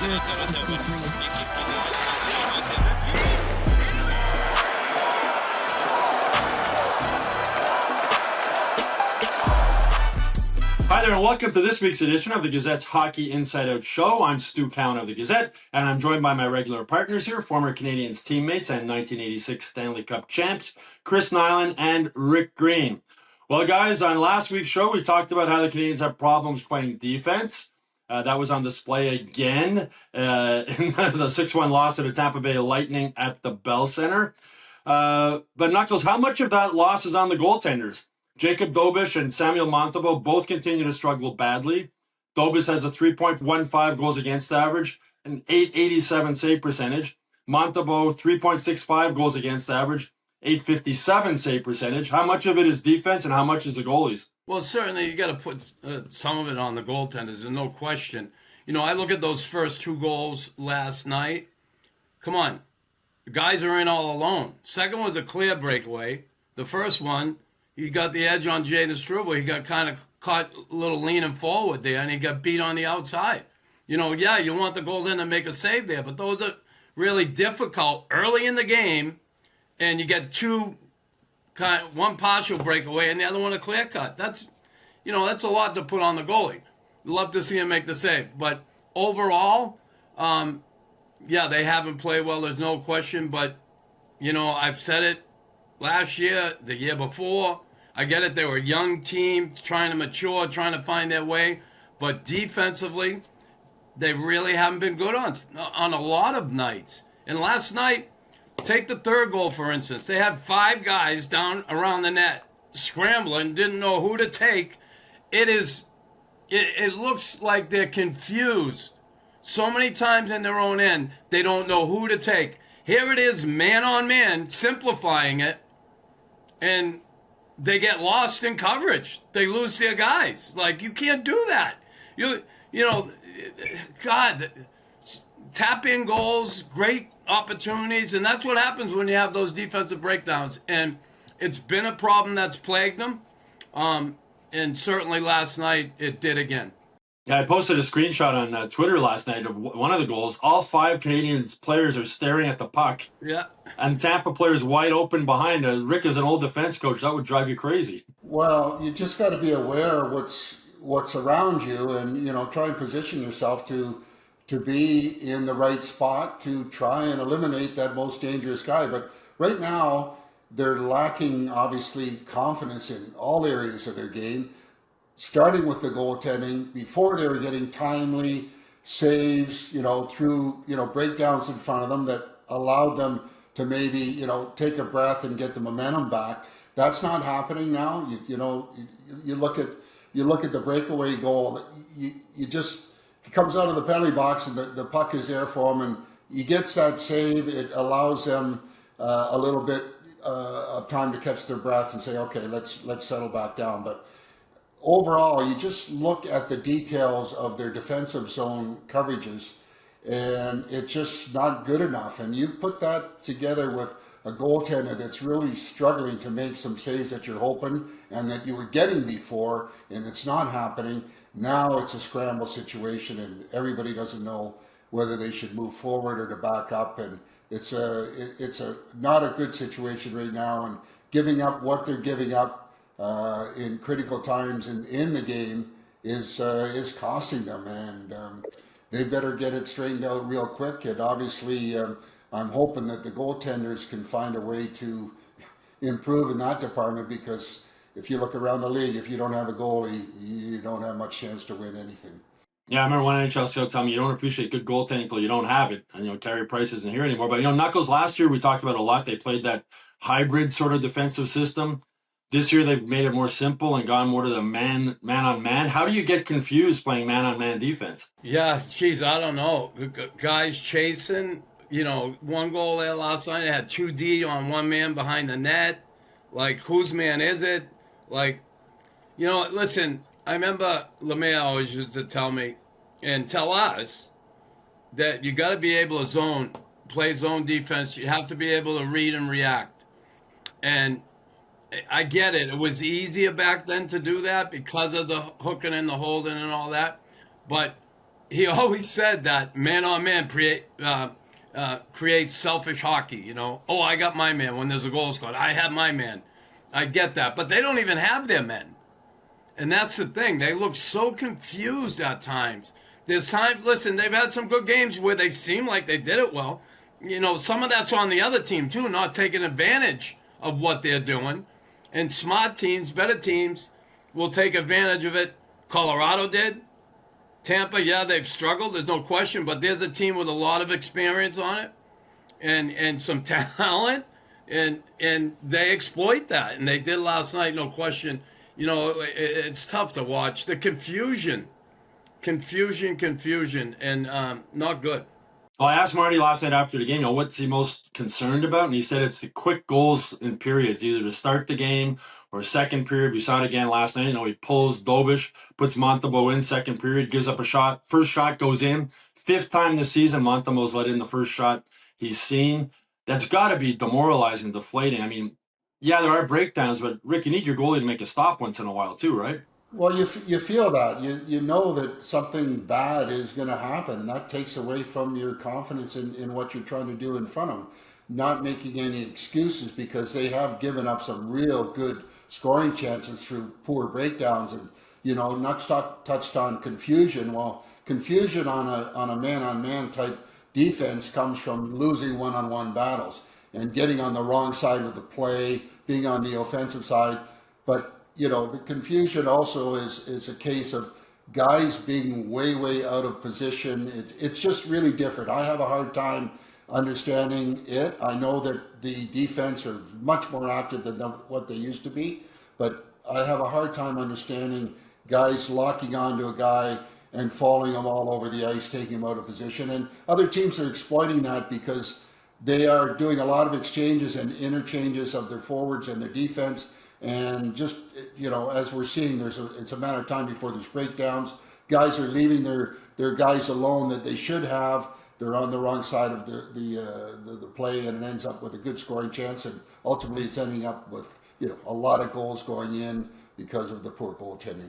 Hi there, and welcome to this week's edition of the Gazette's Hockey Inside Out Show. I'm Stu Cowan of the Gazette, and I'm joined by my regular partners here, former Canadiens teammates and 1986 Stanley Cup champs, Chris Nilan and Rick Green. Well, guys, on last week's show, we talked about how the Canadiens have problems playing defense. That was on display again in the 6-1 loss to the Tampa Bay Lightning at the Bell Center. But Knuckles, how much of that loss is on the goaltenders? Jacob and Samuel Montembeault both continue to struggle badly. Dobis has a 3.15 goals against average, an 887 save percentage. Montembeault, 3.65 goals against average, 857 save percentage. How much of it is defense and how much is the goalies? Well, certainly you got to put some of it on the goaltenders, and no question. You know, I look at those first two goals last night. Come on. The guys are in all alone. Second was a clear breakaway. The first one, he got the edge on Jaden Struble. He got kind of caught a little leaning forward there, and he got beat on the outside. You know, yeah, you want the goaltender to make a save there, but those are really difficult early in the game, and you get one partial breakaway and the other one a clear cut. That's a lot to put on the goalie. Love to see him make the save, but overall, they haven't played well. There's no question, but I've said it last year, the year before. I get it. They were a young team trying to mature, trying to find their way. But defensively, they really haven't been good on a lot of nights. And last night, take the third goal, for instance. They had 5 guys down around the net scrambling, didn't know who to take. It looks like they're confused. So many times in their own end, they don't know who to take. Here it is, man on man, simplifying it. And they get lost in coverage. They lose their guys. Like, you can't do that. God, tap in goals, great opportunities, and that's what happens when you have those defensive breakdowns. And it's been a problem that's plagued them. And certainly last night it did again. Yeah, I posted a screenshot on Twitter last night of one of the goals. All 5 Canadiens players are staring at the puck. Yeah. And Tampa players wide open behind. Rick is an old defense coach. That would drive you crazy. Well, you just got to be aware of what's around you, and try and position yourself to be in the right spot to try and eliminate that most dangerous guy. But right now, they're lacking, obviously, confidence in all areas of their game, starting with the goaltending. Before, they were getting timely saves, through, breakdowns in front of them that allowed them to maybe, take a breath and get the momentum back. That's not happening now. You look at the breakaway goal. You just, he comes out of the penalty box and the puck is there for him, and he gets that save. It allows them a little bit of time to catch their breath and say, okay, let's settle back down. But overall, you just look at the details of their defensive zone coverages, and it's just not good enough. And you put that together with a goaltender that's really struggling to make some saves that you're hoping and that you were getting before, and it's not happening. Now it's a scramble situation, and everybody doesn't know whether they should move forward or to back up. And it's not a good situation right now. And giving up what they're giving up in critical times in the game is costing them, and they better get it straightened out real quick. And obviously, I'm hoping that the goaltenders can find a way to improve in that department, because if you look around the league, if you don't have a goalie, you don't have much chance to win anything. Yeah, I remember one NHL scout telling me you don't appreciate good goaltending until you don't have it. And, Carey Price isn't here anymore. But, Knuckles, last year we talked about a lot. They played that hybrid sort of defensive system. This year they've made it more simple and gone more to the man-on-man. How do you get confused playing man-on-man defense? Yeah, geez, I don't know. Guys chasing, one goal there last night. They had 2D on one man behind the net. Like, whose man is it? Like, listen, I remember Lemay always used to tell me and tell us that you got to be able to play zone defense. You have to be able to read and react. And I get it. It was easier back then to do that because of the hooking and the holding and all that. But he always said that man-on-man creates selfish hockey. You know, oh, I got my man when there's a goal scored. I have my man. I get that. But they don't even have their men. And that's the thing. They look so confused at times. There's times, listen, they've had some good games where they seem like they did it well. You know, some of that's on the other team, too, not taking advantage of what they're doing. And smart teams, better teams, will take advantage of it. Colorado did. Tampa, yeah, they've struggled, there's no question, but there's a team with a lot of experience on it and some talent, and they exploit that, and they did last night, no question. You know, it's tough to watch. The confusion, and not good. Well, I asked Marty last night after the game, what's he most concerned about? And he said it's the quick goals in periods, either to start the game or second period. We saw it again last night. He pulls Dobish, puts Montembeault in second period, gives up a shot. First shot goes in. Fifth time this season, Montembeault's let in the first shot he's seen. That's got to be demoralizing, deflating. I mean, yeah, there are breakdowns, but Rick, you need your goalie to make a stop once in a while too, right? Well, you feel that you know that something bad is going to happen, and that takes away from your confidence in what you're trying to do in front of them. Not making any excuses because they have given up some real good scoring chances through poor breakdowns, and not touched on confusion. Well, confusion on a man-on-man type defense comes from losing one-on-one battles and getting on the wrong side of the play, being on the offensive side, but the confusion also is a case of guys being way out of position. It's just really different. I have a hard time understanding it. I know that the defense are much more active than what they used to be, but I have a hard time understanding guys locking onto a guy and falling him all over the ice, taking him out of position. And other teams are exploiting that because they are doing a lot of exchanges and interchanges of their forwards and their defense. And just, as we're seeing, it's a matter of time before there's breakdowns. Guys are leaving their guys alone that they should have. They're on the wrong side of the play, and it ends up with a good scoring chance. And ultimately, it's ending up with a lot of goals going in because of the poor goaltending.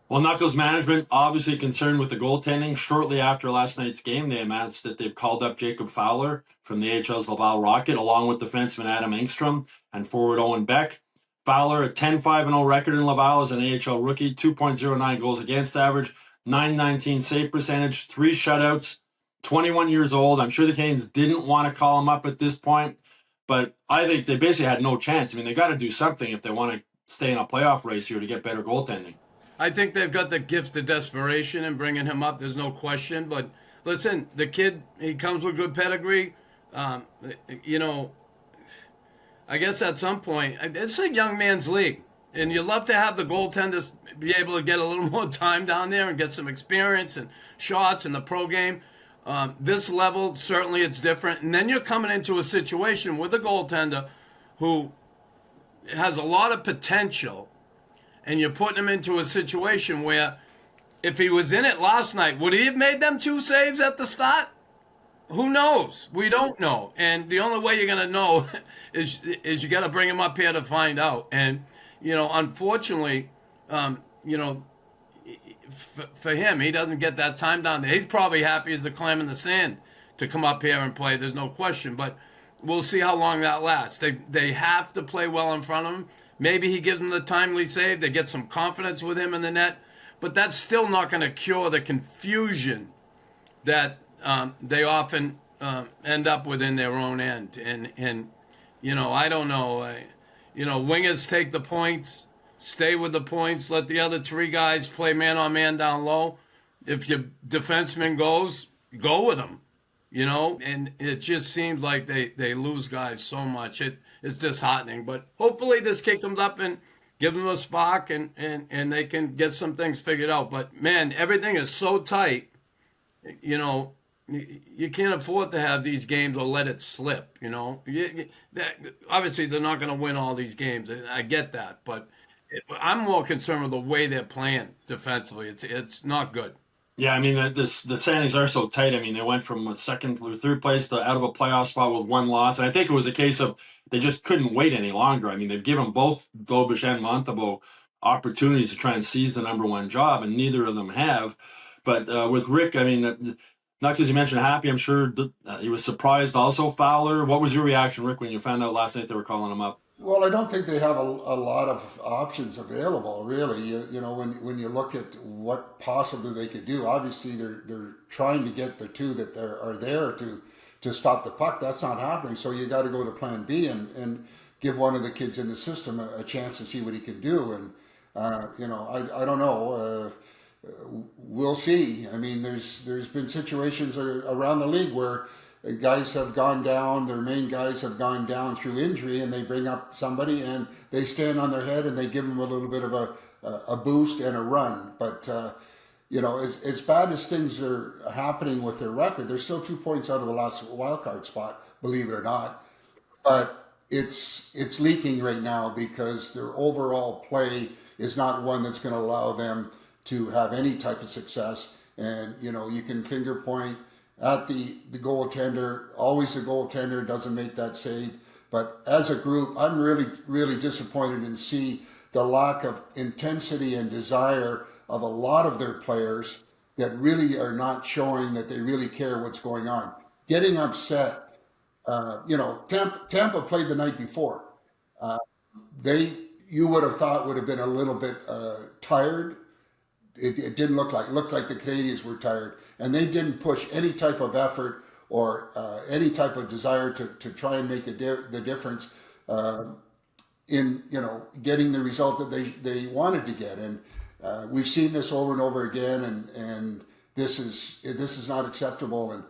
Well, Knuckles management obviously concerned with the goaltending. Shortly after last night's game, they announced that they've called up Jacob Fowler from the AHL's Laval Rocket, along with defenseman Adam Engstrom and forward Owen Beck. Fowler, a 10-5-0 record in Laval as an AHL rookie, 2.09 goals against average, 919 save percentage, 3 shutouts, 21 years old. I'm sure the Canadiens didn't want to call him up at this point, but I think they basically had no chance. I mean, they got to do something if they want to stay in a playoff race here to get better goaltending. I think they've got the gift of desperation in bringing him up. There's no question. But listen, the kid, he comes with good pedigree. I guess at some point, it's a young man's league. And you love to have the goaltenders be able to get a little more time down there and get some experience and shots in the pro game. This level, certainly it's different. And then you're coming into a situation with a goaltender who has a lot of potential, and you're putting him into a situation where if he was in it last night, would he have made them 2 saves at the start? Who knows? We don't know. And the only way you're going to know is you got to bring him up here to find out. And, unfortunately, for him, he doesn't get that time down there. He's probably happy as the clam in the sand to come up here and play. There's no question. But we'll see how long that lasts. They have to play well in front of him. Maybe he gives them the timely save. They get some confidence with him in the net. But that's still not going to cure the confusion that they often end up with in their own end. And I don't know. Wingers take the points, stay with the points, let the other 3 guys play man-on-man down low. If your defenseman goes, go with them. And it just seems like they lose guys so much. It's disheartening. But hopefully this kid comes up and give them a spark and they can get some things figured out. But, man, everything is so tight, you can't afford to have these games or let it slip, Obviously, they're not going to win all these games. I get that. But I'm more concerned with the way they're playing defensively. It's not good. Yeah, I mean, the standings are so tight. I mean, they went from second or third place to out of a playoff spot with 1 loss. And I think it was a case of they just couldn't wait any longer. I mean, they've given both Dobish and Montembeault opportunities to try and seize the number 1 job, and neither of them have. But with Rick, I mean, not because you mentioned Happy, I'm sure he was surprised also, Fowler. What was your reaction, Rick, when you found out last night they were calling him up? Well, I don't think they have a lot of options available, really. You know, when you look at what possibly they could do, obviously they're trying to get the two that are there to stop the puck. That's not happening. So you got to go to Plan B and give one of the kids in the system a chance to see what he can do. And you know, I don't know. We'll see. I mean, there's been situations around the league where guys have gone down, their main guys have gone down through injury, and they bring up somebody and they stand on their head and they give them a little bit of a boost and a run. But you know, as bad as things are happening with their record, they're still 2 points out of the last wild card spot, believe it or not. But it's leaking right now because their overall play is not one that's going to allow them to have any type of success. And you know, you can finger point at the goaltender. Always the goaltender doesn't make that save. But as a group, I'm really disappointed in see the lack of intensity and desire of a lot of their players that really are not showing that they really care what's going on. Getting upset. You know, Tampa played the night before. You would have thought would have been a little bit tired. It didn't look like. It looked like the Canadiens were tired, and they didn't push any type of effort or any type of desire to try and make the difference in, you know, getting the result that they wanted to get. And we've seen this over and over again, and this is not acceptable. And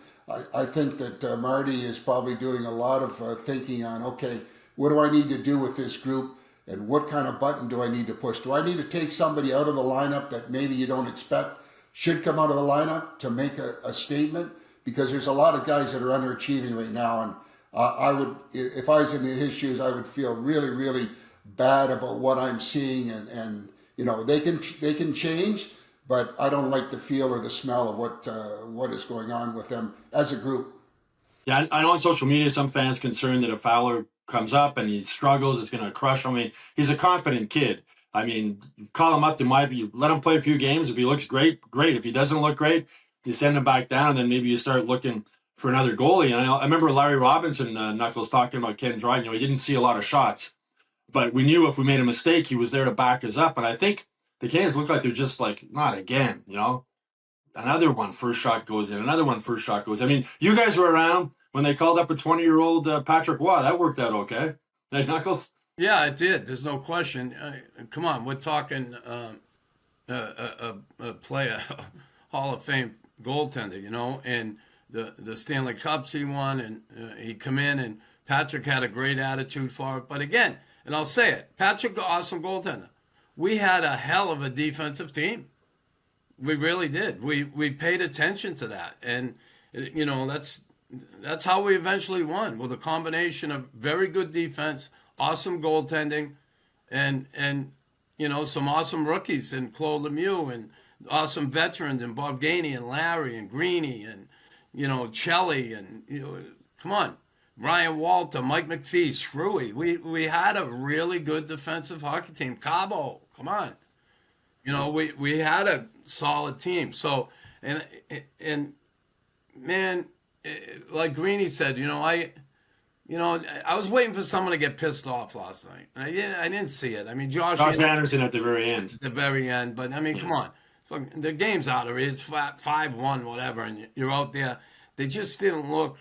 I think that Marty is probably doing a lot of thinking on, okay, what do I need to do with this group? And what kind of button do I need to push? Do I need to take somebody out of the lineup that maybe you don't expect should come out of the lineup to make a statement? Because there's a lot of guys that are underachieving right now. And I would, if I was in his shoes, I would feel really, really bad about what I'm seeing. And you know, they can change, but I don't like the feel or the smell of what is going on with them as a group. Yeah, I know on social media some fans concerned that if Fowler comes up and he struggles, it's going to crush him. I mean, he's a confident kid. I mean, call him up to my view, let him play a few games. If he looks great, great. If he doesn't look great, you send him back down, and then maybe you start looking for another goalie. And I remember Larry Robinson, Knuckles, talking about Ken Dryden. You know, he didn't see a lot of shots, but we knew if we made a mistake, he was there to back us up. And I think the Canadiens look like they're just like, not again, you know? Another one, first shot goes in. Another one, first shot goes in. I mean, you guys were around when they called up a 20-year-old Patrick Waugh. That worked out okay. Hey, Knuckles? Yeah, it did. There's no question. Come on, we're talking a player, Hall of Fame goaltender, you know, and the Stanley Cups he won, and he come in, and Patrick had a great attitude for it. But again, and I'll say it, Patrick, awesome goaltender. We had a hell of a defensive team. We really did. We paid attention to that, and you know, that's how we eventually won, with a combination of very good defense, awesome goaltending, and you know, some awesome rookies in Claude Lemieux, and awesome veterans in Bob Gainey and Larry and Greeny and, you know, Chelly, and, you know, come on, Ryan Walter, Mike McPhee, Shrewy. We had a really good defensive hockey team. Cabo, come on. You know, we had a solid team. So, and man, like Greeny said, I was waiting for someone to get pissed off last night. I didn't see it. I mean, Josh Anderson at the very end. At the very end, but I mean, come on, the game's out of it. It's 5-1, whatever, and you're out there. They just didn't look.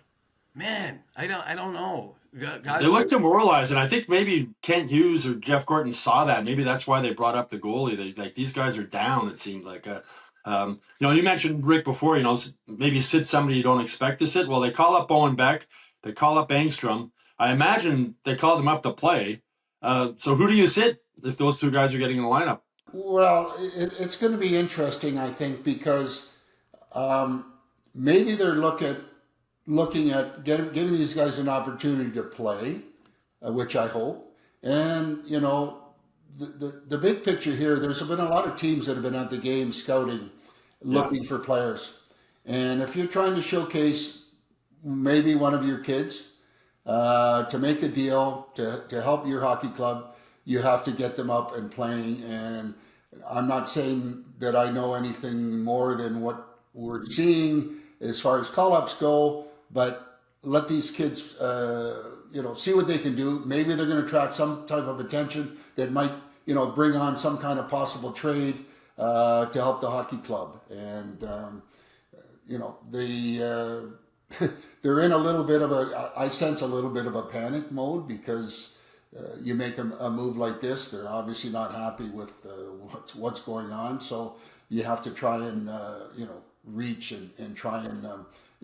Man, I don't know. Guys, they looked demoralized, and I think maybe Kent Hughes or Jeff Gorton saw that. Maybe that's why they brought up the goalie. They like, these guys are down. It seemed like. You mentioned Rick before. You know, maybe sit somebody you don't expect to sit. Well, they call up Bowen Beck. They call up Engstrom. I imagine they called them up to play. So who do you sit if those two guys are getting in the lineup? Well, it's going to be interesting, I think, because maybe they're looking at giving these guys an opportunity to play, which I hope. And, you know, the big picture here, there's been a lot of teams that have been at the game scouting, looking for players. And if you're trying to showcase maybe one of your kids to make a deal to help your hockey club, you have to get them up and playing. And I'm not saying that I know anything more than what we're seeing as far as call-ups go, but let these kids, see what they can do. Maybe they're going to attract some type of attention that might, bring on some kind of possible trade to help the hockey club. And, they're in a little bit of I sense a little bit of a panic mode because you make a move like this, they're obviously not happy with what's going on. So you have to try and reach and try and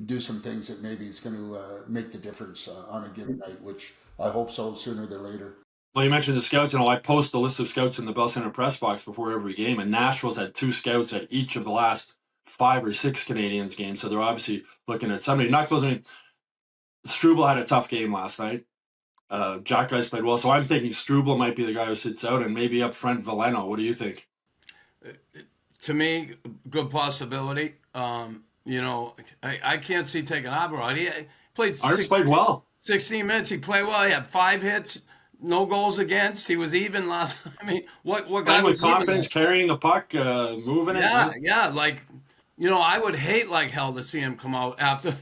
do some things that maybe is going to make the difference on a given night, which I hope so sooner than later. Well, you mentioned the scouts. I post the list of scouts in the Bell Center press box before every game, and Nashville's had 2 scouts at each of the last 5 or 6 Canadiens games, so they're obviously looking at somebody. Not close. I mean, Struble had a tough game last night. Jack Guys played well, so I'm thinking Struble might be the guy who sits out, and maybe up front Veleno. What do you think? To me, good possibility. I can't see taking Arbor out. He played. Played well. 16 minutes. He played well. He had 5 hits, no goals against. He was even last. I mean, what guy with was confidence, carrying the puck, moving it? Yeah. Like, I would hate like hell to see him come out after,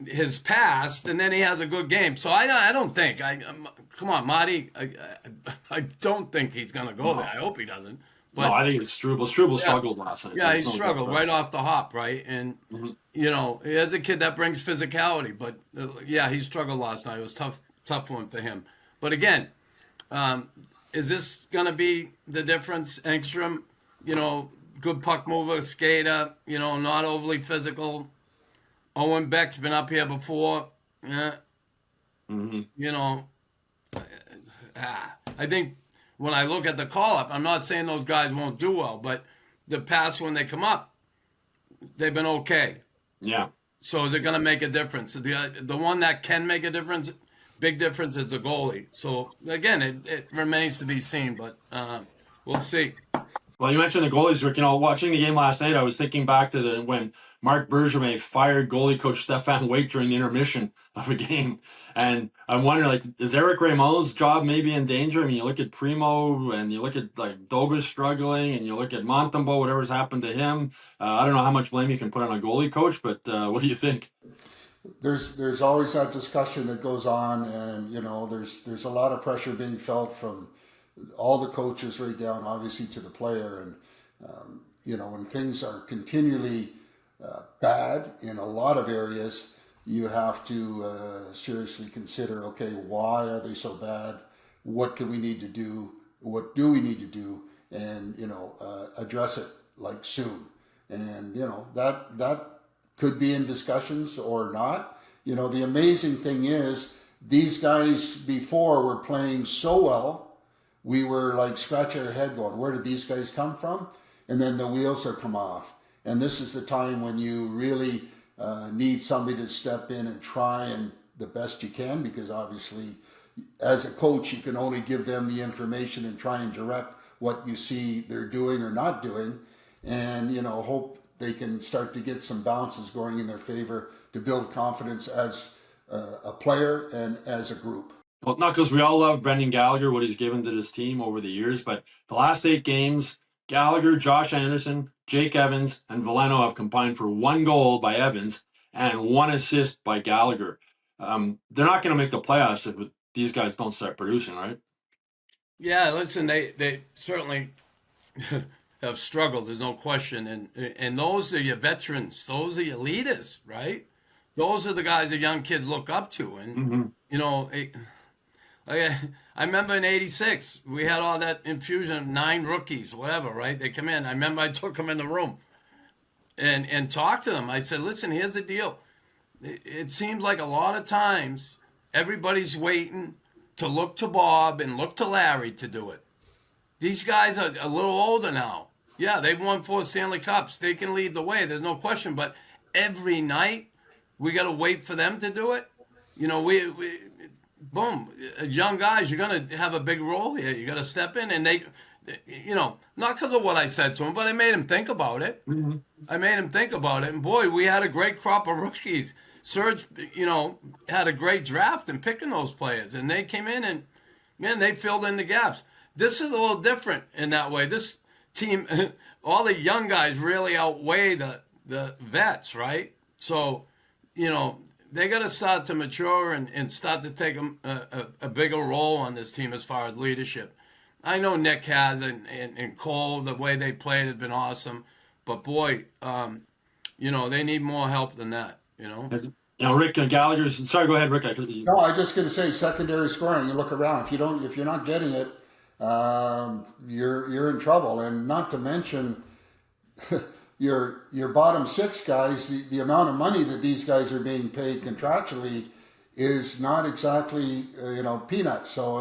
his past, and then he has a good game. So I don't think. Come on, Marty. I don't think he's gonna go there. I hope he doesn't. But, no, I think it's Struble. Struble struggled last night. Yeah, he struggled right off the hop, right? And, he has a kid that brings physicality. But, he struggled last night. It was tough one for him. But, again, is this going to be the difference? Engstrom, good puck mover, skater, not overly physical. Owen Beck's been up here before. Yeah. I think when I look at the call-up, I'm not saying those guys won't do well, but the past when they come up, they've been okay. Yeah. So is it going to make a difference? The one that can make a difference, big difference, is the goalie. So, again, it remains to be seen, but we'll see. Well, you mentioned the goalies, Rick. Watching the game last night, I was thinking back to when Marc Bergevin fired goalie coach Stefan Waite during the intermission of a game. And I'm wondering, is Eric Rameau's job maybe in danger? I mean, you look at Primo, and you look at, Dobas struggling, and you look at Montembeault, whatever's happened to him. I don't know how much blame you can put on a goalie coach, but what do you think? There's always that discussion that goes on, and, there's a lot of pressure being felt from all the coaches right down, obviously, to the player. And, when things are continually bad in a lot of areas, you have to seriously consider, okay, why are they so bad? What can we need to do? What do we need to do? And, address it soon. And, that could be in discussions or not. The amazing thing is these guys before were playing so well, we were scratching our head going, where did these guys come from? And then the wheels are come off. And this is the time when you really need somebody to step in and try and the best you can, because obviously as a coach, you can only give them the information and try and direct what you see they're doing or not doing. And, hope they can start to get some bounces going in their favor to build confidence as a player and as a group. Well, Knuckles, we all love Brendan Gallagher, what he's given to this team over the years, but the last 8 games, Gallagher, Josh Anderson, Jake Evans, and Veleno have combined for 1 goal by Evans and 1 assist by Gallagher. They're not going to make the playoffs if these guys don't start producing, right? Yeah, listen, they certainly have struggled. There's no question. And those are your veterans. Those are your leaders, right? Those are the guys that young kids look up to. And, I remember in '86, we had all that infusion of 9 rookies, whatever, right? They come in. I remember I took them in the room and talked to them. I said, listen, here's the deal. It seems like a lot of times everybody's waiting to look to Bob and look to Larry to do it. These guys are a little older now. Yeah, they've won 4 Stanley Cups. They can lead the way. There's no question. But every night we got to wait for them to do it. We boom, young guys, you're going to have a big role here. You got to step in. And they, not because of what I said to him, but I made him think about it. Mm-hmm. I made him think about it. And, boy, we had a great crop of rookies. Serge, had a great draft in picking those players. And they came in and, man, they filled in the gaps. this is a little different in that way. This team, all the young guys really outweigh the vets, right? So, they got to start to mature and start to take a bigger role on this team as far as leadership. I know Nick has and Cole, the way they played has been awesome. But boy, they need more help than that, Rick and Gallagher's. Sorry, go ahead, Rick. No, I was just going to say secondary scoring. You look around. If you're not getting it, you're in trouble. And not to mention your bottom six guys. The amount of money that these guys are being paid contractually is not exactly peanuts. So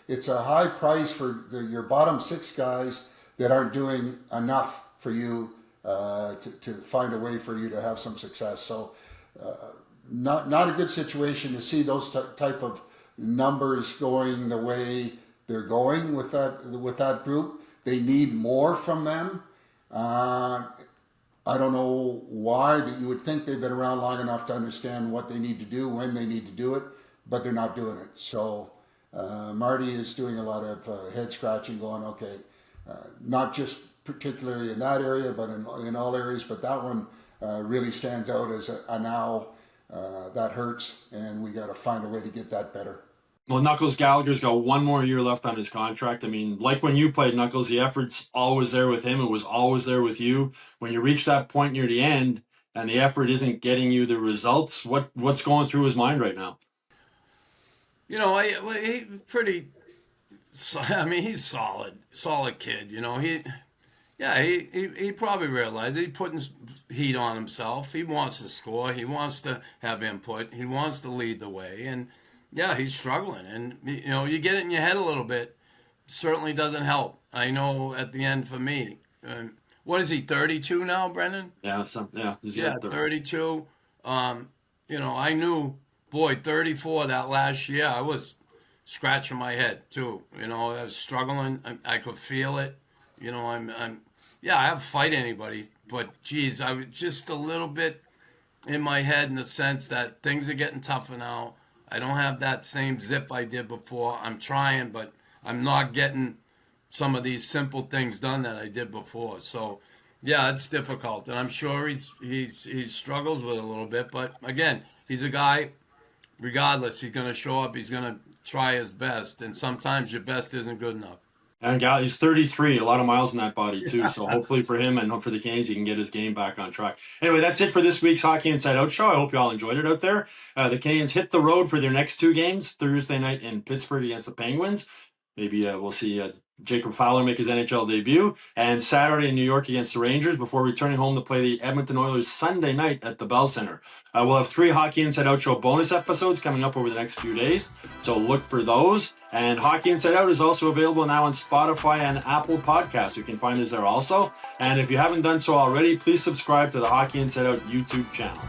it's a high price for your bottom six guys that aren't doing enough for you to find a way for you to have some success. So not a good situation to see those type of numbers going the way they're going with that group. They need more from them. I don't know why that you would think they've been around long enough to understand what they need to do, when they need to do it, but they're not doing it. So Marty is doing a lot of head scratching, going, okay, not just particularly in that area, but in all areas. But that one really stands out as a now that hurts, and we got to find a way to get that better. Well, Knuckles Gallagher's got one more year left on his contract. I mean, like when you played, Knuckles, the effort's always there with him. It was always there with you. When you reach that point near the end and the effort isn't getting you the results, what's going through his mind right now? He's pretty. He's solid kid. He probably realized he's putting heat on himself. He wants to score. He wants to have input. He wants to lead the way. And yeah, he's struggling. And, you get it in your head a little bit. Certainly doesn't help. I know at the end for me. What is he, 32 now, Brendan? Yeah, 32. I knew, 34 that last year, I was scratching my head too. I was struggling. I could feel it. I have fight anybody, but geez, I was just a little bit in my head in the sense that things are getting tougher now. I don't have that same zip I did before. I'm trying, but I'm not getting some of these simple things done that I did before. So, yeah, it's difficult, and I'm sure he struggles with it a little bit. But again, he's a guy. Regardless, he's going to show up. He's going to try his best, and sometimes your best isn't good enough. And he's 33, a lot of miles in that body too. So hopefully for him and for the Canadiens, he can get his game back on track. Anyway, that's it for this week's Hockey Inside Out show. I hope you all enjoyed it out there. The Canadiens hit the road for their next two games, Thursday night in Pittsburgh against the Penguins. Maybe we'll see Jacob Fowler make his NHL debut. And Saturday in New York against the Rangers before returning home to play the Edmonton Oilers Sunday night at the Bell Center. We'll have 3 Hockey Inside Out show bonus episodes coming up over the next few days. So look for those. And Hockey Inside Out is also available now on Spotify and Apple Podcasts. You can find us there also. And if you haven't done so already, please subscribe to the Hockey Inside Out YouTube channel.